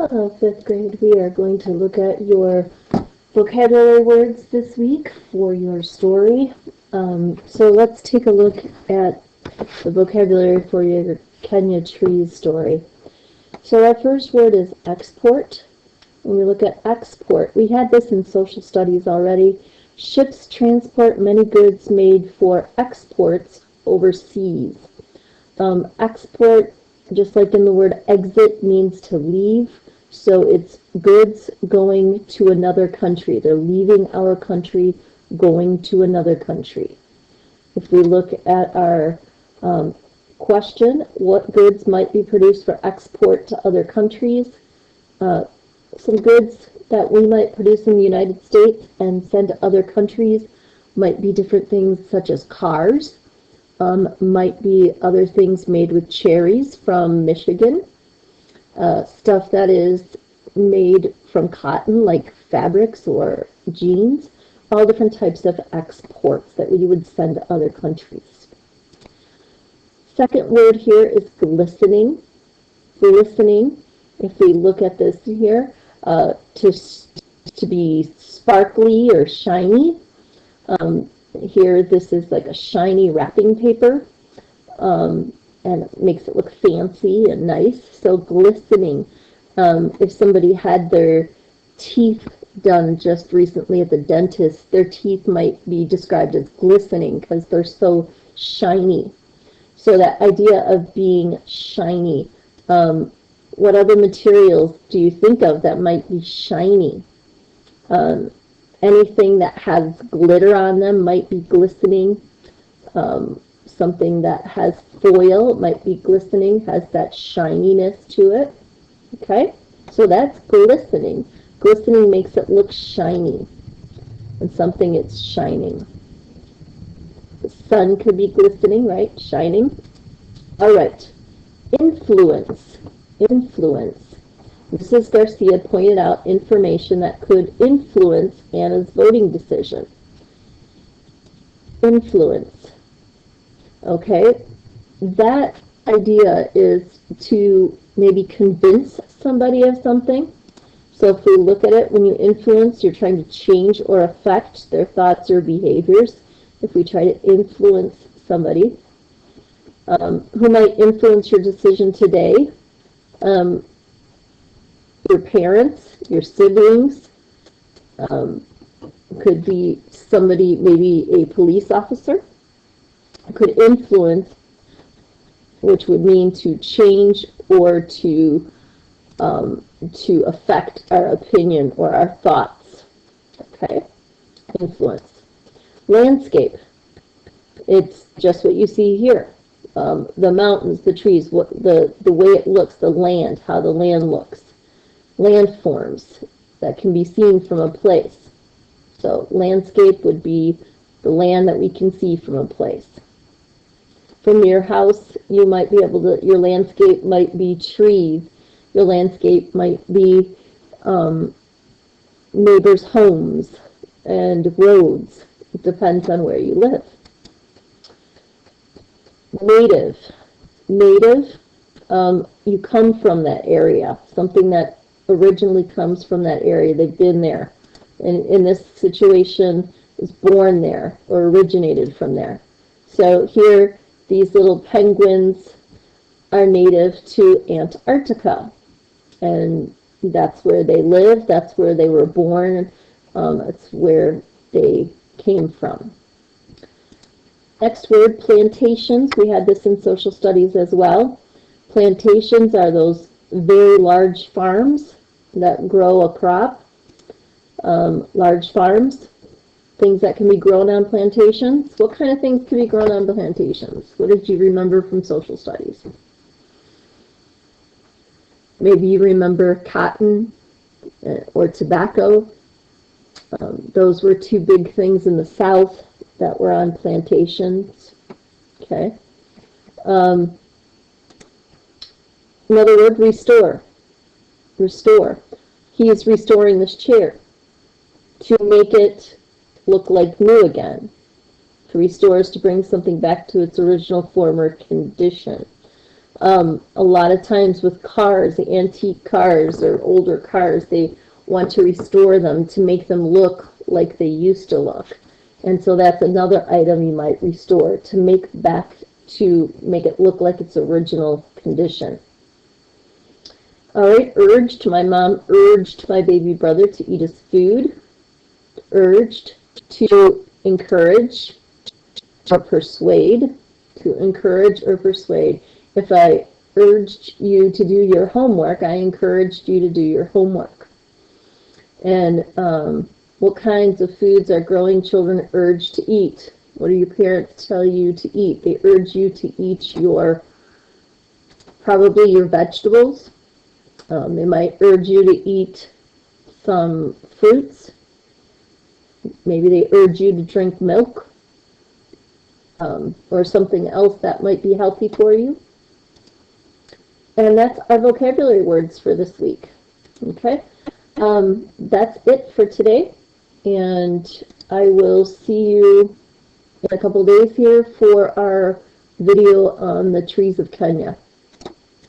Hello, fifth grade. We are going to look at your vocabulary words this week for your story. So let's take a look at the vocabulary for your Kenya trees story. So our first word is export. When we look at export, we had this in social studies already. Ships transport many goods made for exports overseas. Export, just like in the word exit, means to leave. So it's goods going to another country. They're leaving our country, going to another country. If we look at our question, what goods might be produced for export to other countries? Some goods that we might produce in the United States and send to other countries might be different things such as cars, might be other things made with cherries from Michigan, stuff that is made from cotton like fabrics or jeans, all different types of exports that we would send to other countries. Second word here is glistening. Glistening, if we look at this here, to be sparkly or shiny. Here this is like a shiny wrapping paper, and it makes it look fancy and nice. So glistening. If somebody had their teeth done just recently at the dentist, their teeth might be described as glistening because they're so shiny. So that idea of being shiny, what other materials do you think of that might be shiny? Anything that has glitter on them might be glistening. Something that has foil might be glistening, has that shininess to it. Okay, so that's glistening. Glistening makes it look shiny, and something it's shining. The sun could be glistening, right? Shining. All right, influence. Influence. Mrs. Garcia pointed out information that could influence Anna's voting decision. Influence. Okay, that idea is to maybe convince somebody of something. So if we look at it, when you influence, you're trying to change or affect their thoughts or behaviors. If we try to influence somebody, who might influence your decision today? Your parents, your siblings, could be somebody, maybe a police officer, could influence, which would mean to change or to affect our opinion or our thoughts. Okay, influence. Landscape. It's just what you see here. The mountains, the trees, the way it looks, the land, how the land looks. Landforms that can be seen from a place. So landscape would be the land that we can see from a place. From your house, you might be able to, your landscape might be trees. Your landscape might be neighbors' homes and roads. It depends on where you live. Native. Native, you come from that area. Something that originally comes from that area. They've been there. And in this situation, was born there or originated from there. So here, these little penguins are native to Antarctica. And that's where they live. That's where they were born. That's where they came from. Next word, plantations. We had this in social studies as well. Plantations are those very large farms that grow a crop. Large farms, things that can be grown on plantations. What kind of things can be grown on plantations? What did you remember from social studies? Maybe you remember cotton or tobacco. Those were two big things in the South that were on plantations. Okay. Another word, restore. Restore. He is restoring this chair to make it look like new again. To restore is to bring something back to its original form or condition. A lot of times with cars, antique cars or older cars, they want to restore them to make them look like they used to look. And so that's another item you might restore to make it look like its original condition. All right, urged. My mom urged my baby brother to eat his food. Urged, to encourage or persuade. To encourage or persuade. If I urged you to do your homework, I encouraged you to do your homework. And what kinds of foods are growing children urged to eat? What do your parents tell you to eat? They urge you to eat probably your vegetables. They might urge you to eat some fruits. Maybe they urge you to drink milk or something else that might be healthy for you. And that's our vocabulary words for this week. Okay? That's it for today. And I will see you in a couple days here for our video on the trees of Kenya.